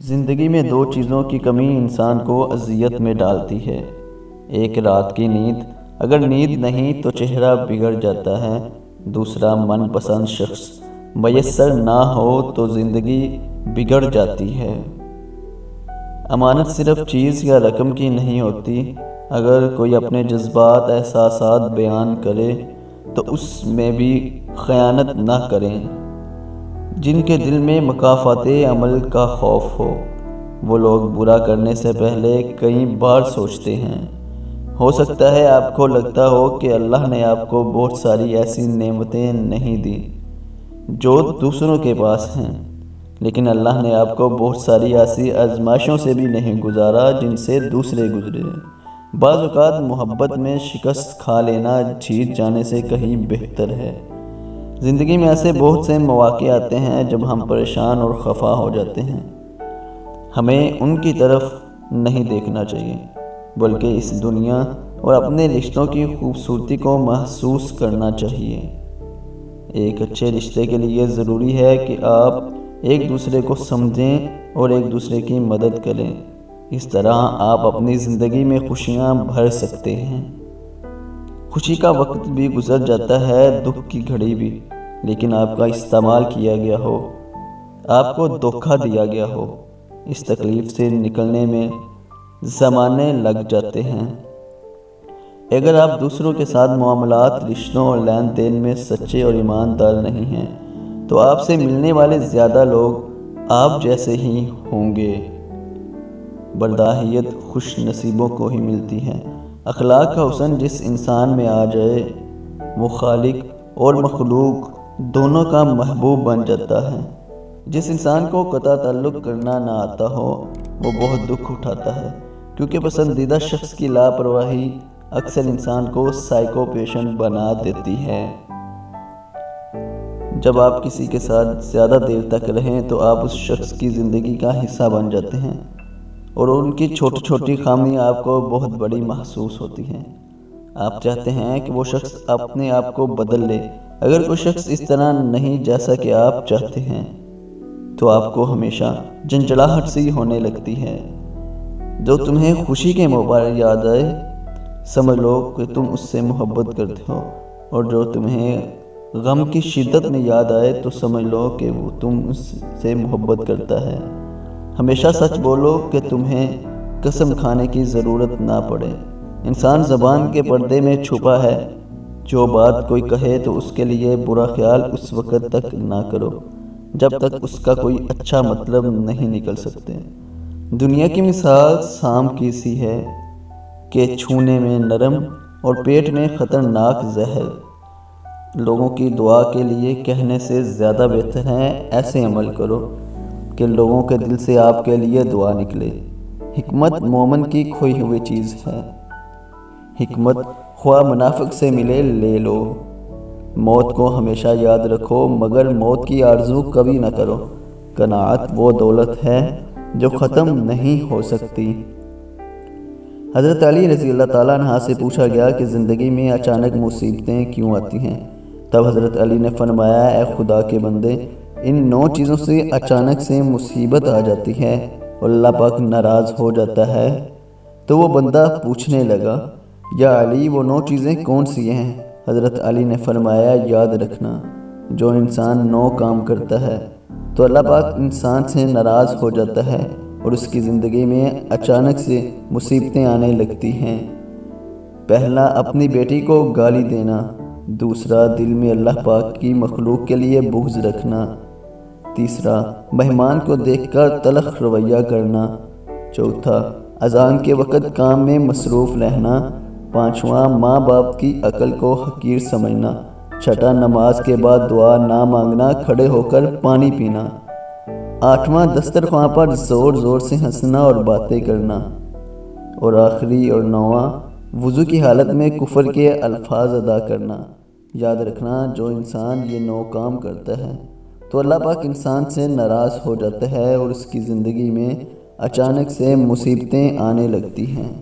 زندگی میں دو چیزوں کی کمی انسان کو اذیت میں ڈالتی ہے۔ ایک رات کی نیند، اگر نیند نہیں تو چہرہ بگڑ جاتا ہے۔ دوسرا من پسند شخص میسر نہ ہو تو زندگی بگڑ جاتی ہے۔ امانت صرف چیز یا رقم کی نہیں ہوتی۔ اگر کوئی اپنے جذبات احساسات بیان کرے تو اس میں بھی خیانت نہ کریں۔ جن کے دل میں مکافات عمل کا خوف ہو، وہ لوگ برا کرنے سے پہلے کئی بار سوچتے ہیں۔ ہو سکتا ہے آپ کو لگتا ہو کہ اللہ نے آپ کو بہت ساری ایسی نعمتیں نہیں دی جو دوسروں کے پاس ہیں، لیکن اللہ نے آپ کو بہت ساری ایسی آزمائشوں سے بھی نہیں گزارا جن سے دوسرے گزرے۔ بعض اوقات محبت میں شکست کھا لینا جیت جانے سے کہیں بہتر ہے۔ زندگی میں ایسے بہت سے مواقع آتے ہیں جب ہم پریشان اور خفا ہو جاتے ہیں۔ ہمیں ان کی طرف نہیں دیکھنا چاہیے، بلکہ اس دنیا اور اپنے رشتوں کی خوبصورتی کو محسوس کرنا چاہیے۔ ایک اچھے رشتے کے لیے ضروری ہے کہ آپ ایک دوسرے کو سمجھیں اور ایک دوسرے کی مدد کریں۔ اس طرح آپ اپنی زندگی میں خوشیاں بھر سکتے ہیں۔ خوشی کا وقت بھی گزر جاتا ہے، دکھ کی گھڑی بھی، لیکن آپ کا استعمال کیا گیا ہو، آپ کو دھوکہ دیا گیا ہو، اس تکلیف سے نکلنے میں زمانے لگ جاتے ہیں۔ اگر آپ دوسروں کے ساتھ معاملات، رشتوں اور لین دین میں سچے اور ایماندار نہیں ہیں تو آپ سے ملنے والے زیادہ لوگ آپ جیسے ہی ہوں گے۔ برداہیت خوش نصیبوں کو ہی ملتی ہے۔ اخلاق کا حسن جس انسان میں آ جائے وہ خالق اور مخلوق دونوں کا محبوب بن جاتا ہے۔ جس انسان کو قطع تعلق کرنا نہ آتا ہو وہ بہت دکھ اٹھاتا ہے، کیونکہ پسندیدہ شخص کی لاپرواہی اکثر انسان کو سائیکو پیشنٹ بنا دیتی ہے۔ جب آپ کسی کے ساتھ زیادہ دیر تک رہیں تو آپ اس شخص کی زندگی کا حصہ بن جاتے ہیں اور ان کی چھوٹی چھوٹی خامیاں آپ کو بہت بڑی محسوس ہوتی ہیں۔ آپ چاہتے ہیں کہ وہ شخص اپنے آپ کو بدل لے۔ اگر کوئی شخص اس طرح نہیں جیسا کہ آپ چاہتے ہیں تو آپ کو ہمیشہ جھنجھلاہٹ سی ہونے لگتی ہے۔ جو تمہیں خوشی کے موقع پر یاد آئے سمجھ لو کہ تم اس سے محبت کرتے ہو، اور جو تمہیں غم کی شدت میں یاد آئے تو سمجھ لو کہ وہ تم اس سے محبت کرتا ہے۔ ہمیشہ سچ بولو کہ تمہیں قسم کھانے کی ضرورت نہ پڑے۔ انسان زبان کے پردے میں چھپا ہے۔ جو بات کوئی کہے تو اس کے لیے برا خیال اس وقت تک نہ کرو جب تک اس کا کوئی اچھا مطلب نہیں نکل سکتے۔ دنیا کی مثال سام کی سی ہے کہ چھونے میں نرم اور پیٹ میں خطرناک زہر۔ لوگوں کی دعا کے لیے کہنے سے زیادہ بہتر ہے ایسے عمل کرو کہ لوگوں کے دل سے آپ کے لیے دعا نکلے۔ حکمت مومن کی کھوئی ہوئی چیز ہے۔ حکمت خواہ منافق سے ملے لے لو۔ موت کو ہمیشہ یاد رکھو مگر موت کی آرزو کبھی نہ کرو۔ قناعت وہ دولت ہے جو ختم نہیں ہو سکتی۔ حضرت علی رضی اللہ تعالیٰ عنہ سے پوچھا گیا کہ زندگی میں اچانک مصیبتیں کیوں آتی ہیں؟ تب حضرت علی نے فرمایا، اے خدا کے بندے، ان 9 چیزوں سے اچانک سے مصیبت آ جاتی ہے اور اللہ پاک ناراض ہو جاتا ہے۔ تو وہ بندہ پوچھنے لگا، یا علی وہ 9 چیزیں کون سی ہیں؟ حضرت علی نے فرمایا، یاد رکھنا، جو انسان 9 کام کرتا ہے تو اللہ پاک انسان سے ناراض ہو جاتا ہے اور اس کی زندگی میں اچانک سے مصیبتیں آنے لگتی ہیں۔ پہلا، اپنی بیٹی کو گالی دینا۔ دوسرا، دل میں اللہ پاک کی مخلوق کے لیے بغض رکھنا۔ تیسرا، مہمان کو دیکھ کر تلخ رویہ کرنا۔ چوتھا، اذان کے وقت کام میں مصروف رہنا۔ پانچواں، ماں باپ کی عقل کو حقیر سمجھنا۔ چھٹا، نماز کے بعد دعا نہ مانگنا، کھڑے ہو کر پانی پینا۔ آٹھواں، دسترخوان پر زور زور سے ہنسنا اور باتیں کرنا۔ اور آخری اور نواں، وضو کی حالت میں کفر کے الفاظ ادا کرنا۔ یاد رکھنا، جو انسان یہ 9 کام کرتا ہے تو اللہ پاک انسان سے ناراض ہو جاتا ہے اور اس کی زندگی میں اچانک سے مصیبتیں آنے لگتی ہیں۔